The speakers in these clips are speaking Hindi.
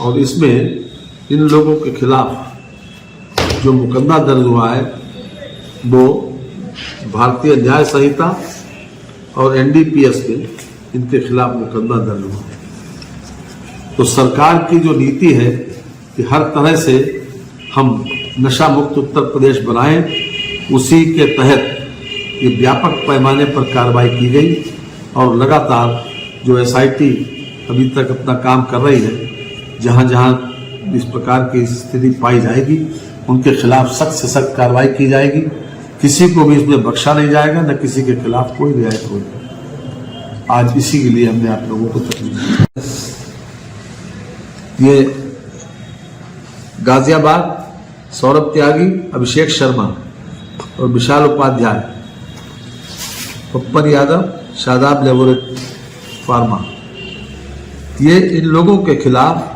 और इसमें इन लोगों के खिलाफ जो मुकदमा दर्ज हुआ है वो भारतीय न्याय संहिता और एनडीपीएस में इनके खिलाफ मुकदमा दर्ज हुआ है। तो सरकार की जो नीति है कि हर तरह से हम नशा मुक्त उत्तर प्रदेश बनाएं, उसी के तहत ये व्यापक पैमाने पर कार्रवाई की गई और लगातार जो एसआईटी अभी तक अपना काम कर रही है, जहां जहां इस प्रकार की स्थिति पाई जाएगी उनके खिलाफ सख्त से सख्त कार्रवाई की जाएगी। किसी को भी इसमें बख्शा नहीं जाएगा, न किसी के खिलाफ कोई रियायत होगी। आज इसी के लिए हमने आप लोगों को तकलीफ दी। ये गाजियाबाद सौरभ त्यागी, अभिषेक शर्मा और विशाल उपाध्याय, पप्पन यादव, शादाब लेबोरेटरी फार्मा, ये इन लोगों के खिलाफ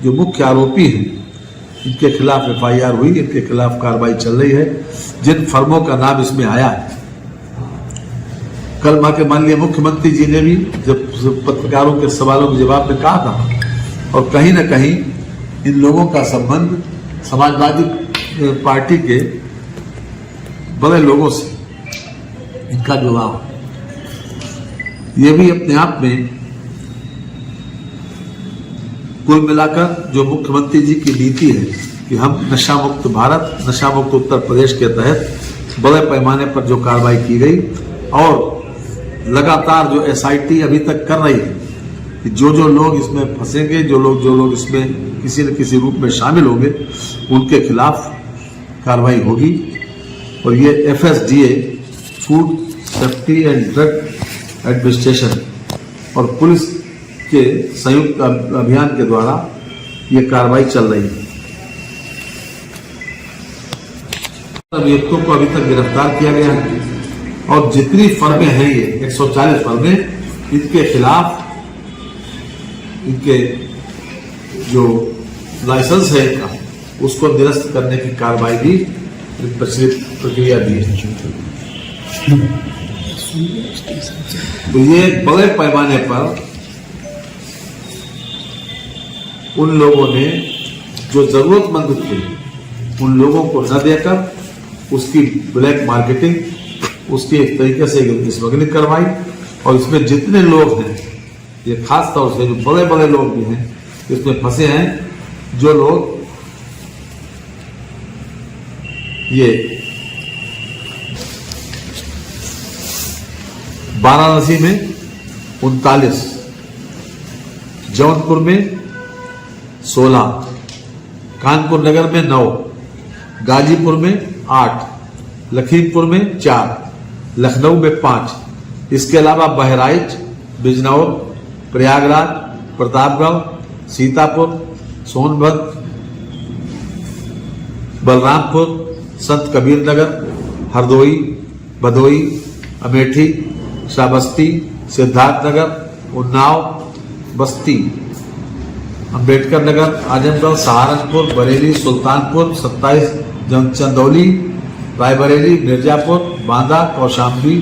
जो मुख्य आरोपी हैं, इनके खिलाफ एफआईआर हुई, इनके खिलाफ कार्रवाई चल रही है। जिन फर्मों का नाम इसमें आया है, कल माननीय मुख्यमंत्री जी ने भी जब पत्रकारों के सवालों के जवाब में कहा था, और कहीं न कहीं इन लोगों का संबंध समाजवादी पार्टी के बड़े लोगों से इनका जुड़ाव है। ये भी अपने आप में कुल मिलाकर जो मुख्यमंत्री जी की नीति है कि हम नशा मुक्त भारत, नशा मुक्त उत्तर प्रदेश के तहत बड़े पैमाने पर जो कार्रवाई की गई और लगातार जो एसआईटी अभी तक कर रही है कि जो लोग इसमें फंसेंगे, जो लोग इसमें किसी न किसी रूप में शामिल होंगे, उनके खिलाफ कार्रवाई होगी। और ये FSDA, food safety and drug administration और पुलिस के संयुक्त अभियान के द्वारा ये कार्रवाई चल रही है। अभियुक्तों को अभी तक गिरफ्तार किया गया है और जितनी फर्में हैं, ये 140 फर्में, इनके खिलाफ इनके जो लाइसेंस है इनका, उसको निरस्त करने की कार्रवाई भी प्रचलित प्रक्रिया दी है। तो ये बड़े पैमाने पर उन लोगों ने जो जरूरतमंद थे उन लोगों को न देकर उसकी ब्लैक मार्केटिंग, उसकी एक तरीके से स्मगलिंग करवाई। और इसमें जितने लोग हैं, ये खास तौर से जो बड़े बड़े लोग भी हैं इसमें फंसे हैं, जो लोग ये वाराणसी में 39, जौनपुर में 16, कानपुर नगर में 9, गाजीपुर में 8, लखीमपुर में 4, लखनऊ में 5, इसके अलावा बहराइच, बिजनौर, प्रयागराज, प्रतापगढ़, सीतापुर, सोनभद्र, बलरामपुर, संत कबीर नगर, हरदोई, भदोई, अमेठी, श्रावस्ती, सिद्धार्थनगर, उन्नाव, बस्ती, अंबेडकर नगर, आजमगढ़, सहारनपुर, बरेली, सुल्तानपुर, 27, चंदौली, रायबरेली, मिर्जापुर, बांदा, कौशाम्बी,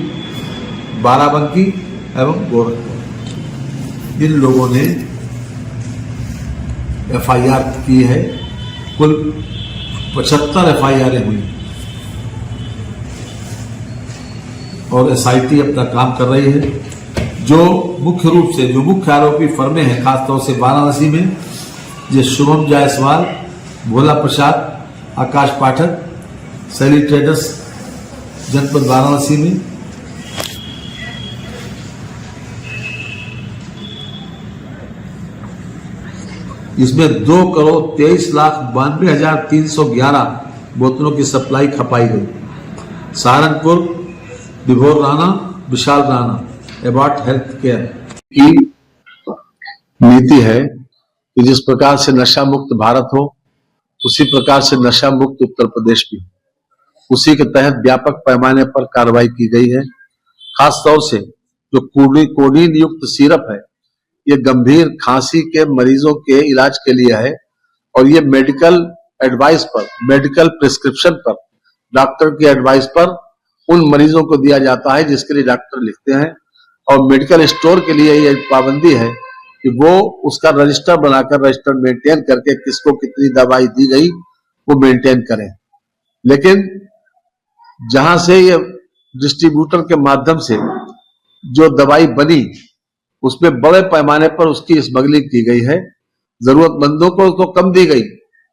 बाराबंकी एवं गोरखपुर, इन लोगों ने एफआईआर की है। कुल 75 एफआईआरें हुई और एसआईटी अपना काम कर रही है। जो मुख्य रूप से जो मुख्य आरोपी फर्में हैं, खासतौर से वाराणसी में जो शुभम जायसवाल, भोला प्रसाद, आकाश पाठक, शैली ट्रेडर्स, जनपद वाराणसी में, इसमें 2,23,92,311 बोतलों की सप्लाई खपाई गई। सहारनपुर, विभोर राणा, विशाल राणा, एबॉट हेल्थ केयर की नीति है कि जिस प्रकार से नशा मुक्त भारत हो, उसी प्रकार से नशा मुक्त उत्तर प्रदेश भी हो। उसी के तहत व्यापक पैमाने पर कार्रवाई की गई है। खास तौर से जो कोडीन युक्त सिरप है, ये गंभीर खांसी के मरीजों के इलाज के लिए है और ये मेडिकल एडवाइस पर, मेडिकल प्रिस्क्रिप्शन पर, डॉक्टर की एडवाइस पर उन मरीजों को दिया जाता है जिसके लिए डॉक्टर लिखते हैं। और मेडिकल स्टोर के लिए ये पाबंदी है कि वो उसका रजिस्टर बनाकर रजिस्टर मेंटेन करके किसको कितनी दवाई दी गई वो मेंटेन करें। लेकिन जहां से ये डिस्ट्रीब्यूटर के माध्यम से जो दवाई बनी उसमें बड़े पैमाने पर उसकी स्मगलिंग की गई है। जरूरतमंदों को तो कम दी गई,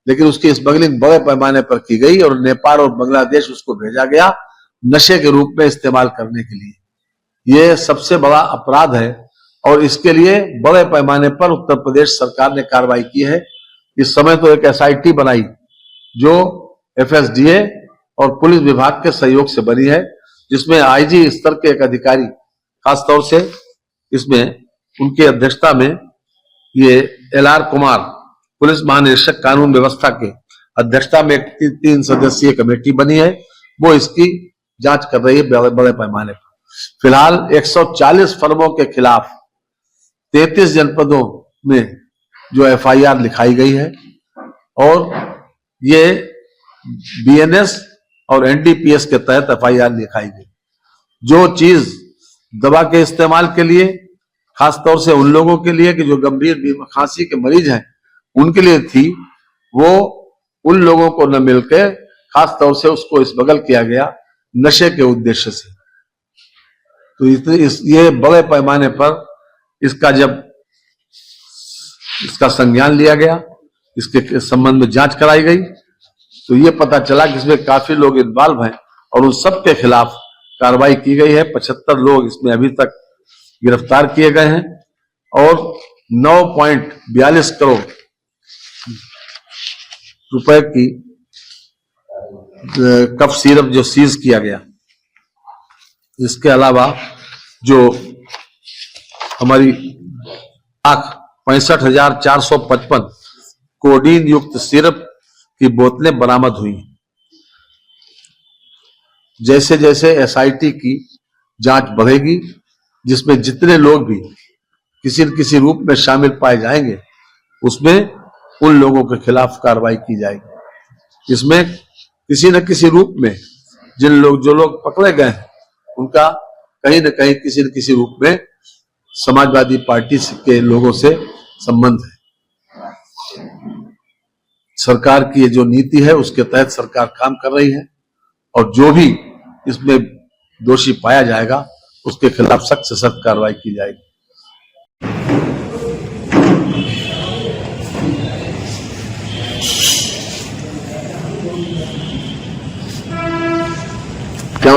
लेकिन उसकी स्मगलिंग बड़े पैमाने पर की गई और नेपाल और बांग्लादेश उसको भेजा गया नशे के रूप में इस्तेमाल करने के लिए। ये सबसे बड़ा अपराध है और इसके लिए बड़े पैमाने पर उत्तर प्रदेश सरकार ने कार्रवाई की है। इस समय तो एक एसआईटी बनाई जो एफएसडीए और पुलिस विभाग के सहयोग से बनी है, जिसमें आईजी स्तर के एक अधिकारी खासतौर से इसमें उनकी अध्यक्षता में ये एलआर कुमार पुलिस महानिरीक्षक कानून व्यवस्था के अध्यक्षता में एक 3 सदस्यीय कमेटी बनी है। वो इसकी जांच कर रही है बड़े पैमाने पर। फिलहाल 140 फर्मों के खिलाफ 33 जनपदों में जो एफआईआर लिखाई गई है और ये बीएनएस और एनडीपीएस के तहत एफआईआर लिखाई गई। जो चीज दवा के इस्तेमाल के लिए खासतौर से उन लोगों के लिए कि जो गंभीर खांसी के मरीज हैं उनके लिए थी, वो उन लोगों को न मिलकर खासतौर से उसको स्मगल किया गया नशे के उद्देश्य से। तो ये बड़े पैमाने पर इसका जब इसका संज्ञान लिया गया, इसके संबंध में जांच कराई गई, तो ये पता चला कि इसमें काफी लोग इन्वॉल्व हैं और उन सब के खिलाफ कार्रवाई की गई है। 75 लोग इसमें अभी तक गिरफ्तार किए गए हैं और 9.42 करोड़ रुपए की कफ सिरप जो सीज किया गया। इसके अलावा जो हमारी 65,455 कोडीन युक्त सिरप की बोतलें बरामद हुई। जैसे जैसे एसआईटी की जांच बढ़ेगी, जिसमें जितने लोग भी किसी न किसी रूप में शामिल पाए जाएंगे, उसमें उन लोगों के खिलाफ कार्रवाई की जाएगी। इसमें किसी न किसी रूप में जो लोग पकड़े गए हैं, उनका कहीं न कहीं किसी न किसी रूप में समाजवादी पार्टी के लोगों से संबंध है। सरकार की ये जो नीति है उसके तहत सरकार काम कर रही है और जो भी इसमें दोषी पाया जाएगा उसके खिलाफ सख्त से सख्त कार्रवाई की जाएगी।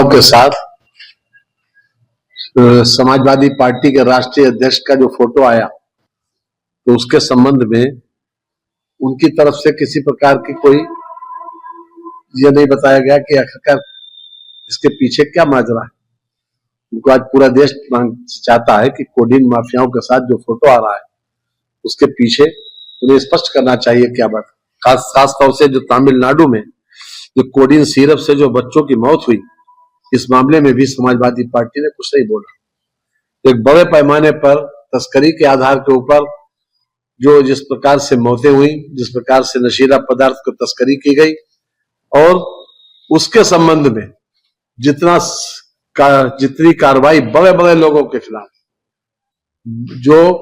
के साथ समाजवादी पार्टी के राष्ट्रीय अध्यक्ष का जो फोटो आया, तो उसके संबंध में उनकी तरफ से किसी प्रकार की कोई ये नहीं बताया गया कि आखिरकार इसके पीछे क्या माजरा है। उनको आज पूरा देश चाहता है कि कोडीन माफियाओं के साथ जो फोटो आ रहा है उसके पीछे उन्हें स्पष्ट करना चाहिए क्या बात। खास तौर से जो तमिलनाडु में जो कोडीन सिरप से जो बच्चों की मौत हुई, इस मामले में भी समाजवादी पार्टी ने कुछ नहीं बोला। तो एक बड़े पैमाने पर तस्करी के आधार के ऊपर जो जिस प्रकार से मौतें हुई, जिस प्रकार से नशीला पदार्थ को तस्करी की गई और उसके संबंध में जितनी कार्रवाई बड़े बड़े लोगों के खिलाफ, जो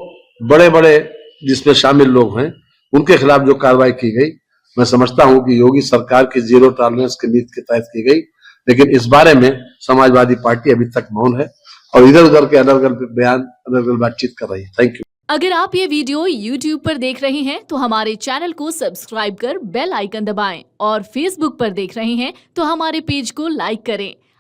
बड़े बड़े जिसमें शामिल लोग हैं उनके खिलाफ जो कार्रवाई की गई, मैं समझता हूं कि योगी सरकार की जीरो टॉलरेंस की नीति के तहत की गई। लेकिन इस बारे में समाजवादी पार्टी अभी तक मौन है और इधर उधर के अलग अलग बयान, अलग अलग बातचीत कर रही है। Thank you. अगर आप ये वीडियो YouTube पर देख रहे हैं तो हमारे चैनल को सब्सक्राइब कर बेल आइकन दबाएं और Facebook पर देख रहे हैं तो हमारे पेज को लाइक करें।